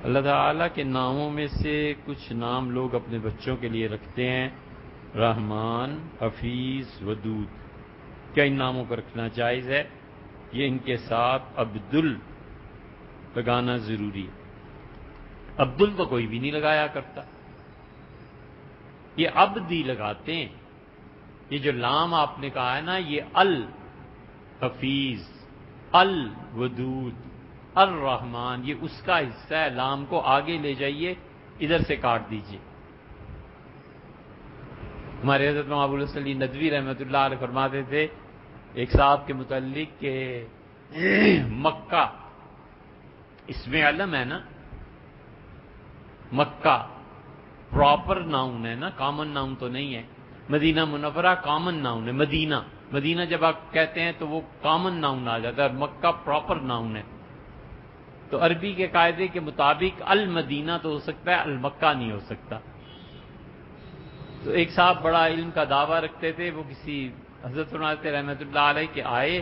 اللہ تعالیٰ کے ناموں میں سے کچھ نام لوگ اپنے بچوں کے لیے رکھتے ہیں، رحمان، حفیظ، ودود۔ کیا ان ناموں کو رکھنا جائز ہے؟ یہ ان کے ساتھ عبدل لگانا ضروری ہے۔ عبدل تو کوئی بھی نہیں لگایا کرتا، یہ عبدی لگاتے ہیں۔ یہ جو لام آپ نے کہا ہے نا، یہ الحفیظ، الودود، الرحمن، یہ اس کا حصہ ہے۔ لام کو آگے لے جائیے، ادھر سے کاٹ دیجیے۔ ہمارے حضرت مولانا ابو الحسن علی ندوی رحمۃ اللہ علیہ فرماتے تھے ایک صاحب کے متعلق کہ مکہ اسم علم ہے نا، مکہ پراپر ناؤن ہے نا، کامن ناؤن تو نہیں ہے۔ مدینہ منورہ کامن ناؤن ہے، مدینہ جب آپ کہتے ہیں تو وہ کامن ناؤن آ جاتا ہے، اور مکہ پراپر ناؤن ہے۔ تو عربی کے قاعدے کے مطابق المدینہ تو ہو سکتا ہے، المکہ نہیں ہو سکتا۔ تو ایک صاحب بڑا علم کا دعویٰ رکھتے تھے، وہ کسی حضرت فرماتے رحمۃ اللہ علیہ کے آئے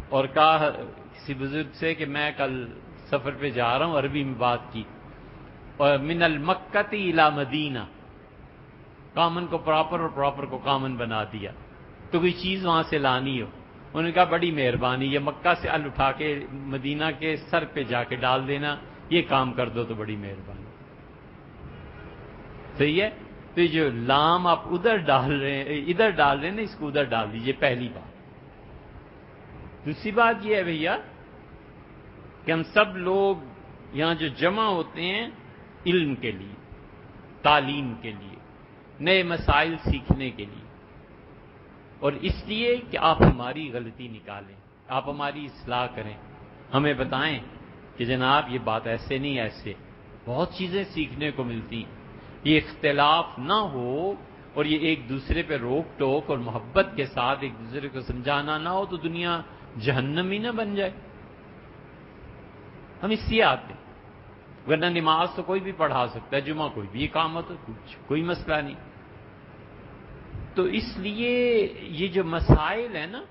اور کہا کسی بزرگ سے کہ میں کل سفر پہ جا رہا ہوں، عربی میں بات کی، اور من المکۃ الی مدینہ، کامن کو پراپر اور پراپر کو کامن بنا دیا۔ تو کوئی چیز وہاں سے لانی ہو، انہوں نے کہا بڑی مہربانی، یہ مکہ سے ال اٹھا کے مدینہ کے سر پہ جا کے ڈال دینا، یہ کام کر دو تو بڑی مہربانی۔ صحیح ہے؟ تو یہ جو لام آپ ادھر ڈال رہے ہیں، ادھر ڈال رہے ہیں نا، اس کو ادھر ڈال دیجئے، پہلی بات۔ دوسری بات یہ ہے بھیا کہ ہم سب لوگ یہاں جو جمع ہوتے ہیں علم کے لیے، تعلیم کے لیے، نئے مسائل سیکھنے کے لیے، اور اس لیے کہ آپ ہماری غلطی نکالیں، آپ ہماری اصلاح کریں، ہمیں بتائیں کہ جناب یہ بات ایسے نہیں، ایسے بہت چیزیں سیکھنے کو ملتی ہیں۔ یہ اختلاف نہ ہو اور یہ ایک دوسرے پہ روک ٹوک اور محبت کے ساتھ ایک دوسرے کو سمجھانا نہ ہو تو دنیا جہنم ہی نہ بن جائے۔ ہم اس لیے آتے ہیں، ورنہ نماز تو کوئی بھی پڑھا سکتا ہے، جمعہ کوئی بھی اقامت ہو، کوئی مسئلہ نہیں۔ تو اس لیے یہ جو مسائل ہیں نا،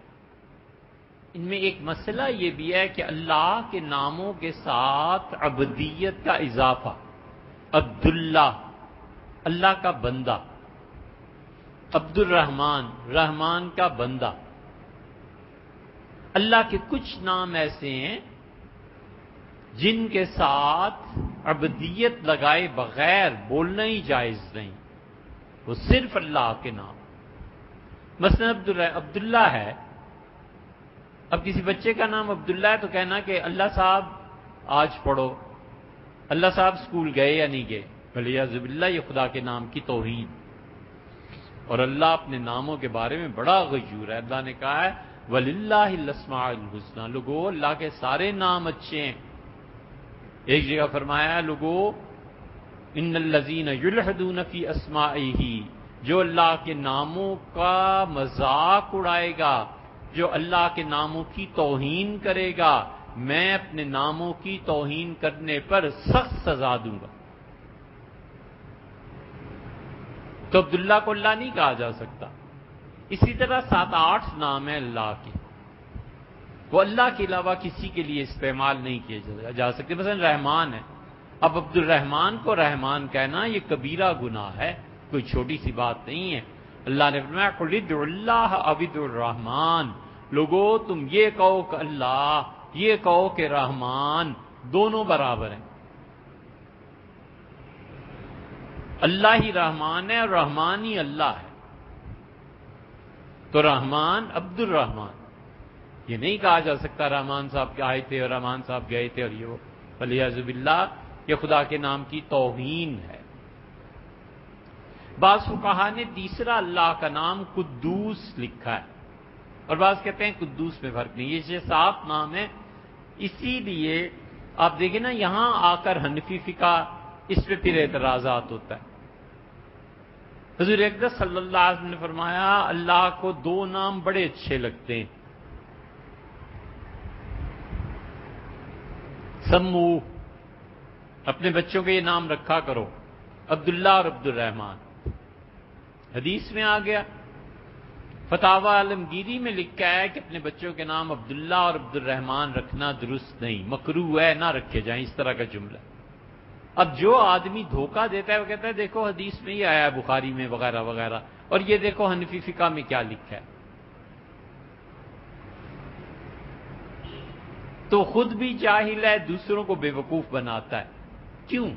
ان میں ایک مسئلہ یہ بھی ہے کہ اللہ کے ناموں کے ساتھ عبدیت کا اضافہ، عبداللہ، اللہ کا بندہ، عبد الرحمن، رحمان کا بندہ۔ اللہ کے کچھ نام ایسے ہیں جن کے ساتھ عبدیت لگائے بغیر بولنا ہی جائز نہیں، وہ صرف اللہ کے نام۔ مثلا عبداللہ ہے، اب کسی بچے کا نام عبداللہ ہے تو کہنا کہ اللہ صاحب آج پڑھو، اللہ صاحب اسکول گئے یا نہیں گئے، ولیعذ باللہ یہ خدا کے نام کی توہین۔ اور اللہ اپنے ناموں کے بارے میں بڑا غیور ہے، اللہ نے کہا ہے وَلِلَّهِ الْأَسْمَاءُ الْحُسْنَى، لوگو اللہ کے سارے نام اچھے ہیں۔ ایک جگہ فرمایا لوگو ان الذین یلحدون فی اسمائہ، جو اللہ کے ناموں کا مذاق اڑائے گا، جو اللہ کے ناموں کی توہین کرے گا، میں اپنے ناموں کی توہین کرنے پر سخت سزا دوں گا۔ تو عبداللہ کو اللہ نہیں کہا جا سکتا۔ اسی طرح 7-8 نام ہیں اللہ کے، وہ اللہ کے علاوہ کسی کے لیے استعمال نہیں کیے جا سکتے۔ مثلا رحمان ہے، اب عبد الرحمان کو رحمان کہنا یہ کبیرہ گناہ ہے، کوئی چھوٹی سی بات نہیں ہے۔ اللہ نے فرمایا قُلِ ادْعُوا اللَّهَ أَوِ ادْعُوا الرَّحْمَٰنَ، لوگو تم یہ کہو کہ اللہ، یہ کہو کہ رحمان، دونوں برابر ہیں۔ اللہ ہی رحمان ہے اور رحمان ہی اللہ ہے۔ تو رحمان عبد الرحمان، یہ نہیں کہا جا سکتا رحمان صاحب کے آئے تھے اور رحمان صاحب گئے تھے اور یہ وہ، وَلِعِیَاذُ بِاللَّہ، یہ خدا کے نام کی توہین ہے۔ بعض فقہا نے تیسرا اللہ کا نام قدوس لکھا ہے، اور بعض کہتے ہیں قدوس میں فرق نہیں، یہ 7 نام ہے۔ اسی لیے آپ دیکھیں نا یہاں آ کر حنفی فقہ اس پہ پھر اعتراضات ہوتا ہے۔ حضور اقدس صلی اللہ علیہ وسلم نے فرمایا اللہ کو 2 نام بڑے اچھے لگتے ہیں، سمو، اپنے بچوں کے یہ نام رکھا کرو، عبداللہ اور عبد الرحمن۔ حدیث میں آ گیا، فتاوی عالمگیری میں لکھا ہے کہ اپنے بچوں کے نام عبداللہ اور عبد الرحمن رکھنا درست نہیں، مکروہ ہے، نہ رکھے جائیں، اس طرح کا جملہ۔ اب جو آدمی دھوکہ دیتا ہے وہ کہتا ہے دیکھو حدیث میں ہی آیا ہے بخاری میں وغیرہ وغیرہ، اور یہ دیکھو حنفی فقہ میں کیا لکھا ہے. تو خود بھی جاہل ہے، دوسروں کو بے وقوف بناتا ہے. کیوں؟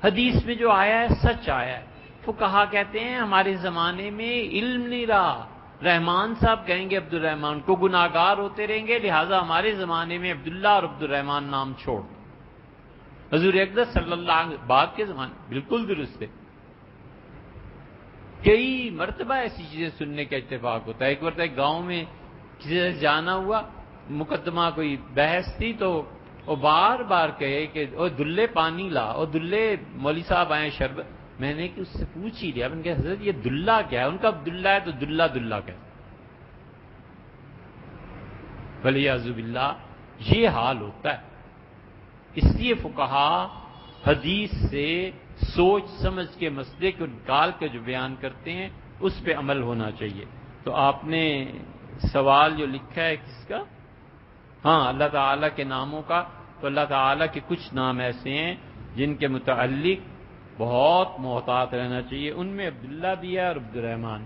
حدیث میں جو آیا ہے سچ آیا ہے. فقہا کہتے ہیں ہمارے زمانے میں علم نہیں رہا، رحمان صاحب کہیں گے عبد الرحمان کو گناہگار ہوتے رہیں گے، لہٰذا ہمارے زمانے میں عبداللہ اور عبد الرحمان نام چھوڑ. حضور اقدس صلی اللہ علیہ وسلم بعد کے زمانے بالکل درست ہے. کئی مرتبہ ایسی چیزیں سننے کا اتفاق ہوتا ہے. ایک مرتبہ ایک گاؤں میں کسی سے جانا ہوا، مقدمہ کوئی بحث تھی، تو وہ بار بار کہے کہ او دلے پانی لا، او دلے مولوی صاحب آئے شربت. میں نے کہ اس سے پوچھ ہی لیا، میں نے کہا حضرت یہ دلہ کیا ہے؟ ان کا عبداللہ ہے تو دلہ دلہ کہتے. ولیعذ باللہ یہ حال ہوتا ہے. اس لیے فقہا حدیث سے سوچ سمجھ کے مسئلے کو نکال کے جو بیان کرتے ہیں اس پہ عمل ہونا چاہیے. تو آپ نے سوال جو لکھا ہے کس کا؟ ہاں، اللہ تعالیٰ کے ناموں کا. تو اللہ تعالیٰ کے کچھ نام ایسے ہیں جن کے متعلق بہت محتاط رہنا چاہیے. ان میں عبداللہ بھی ہے اور عبد الرحمان.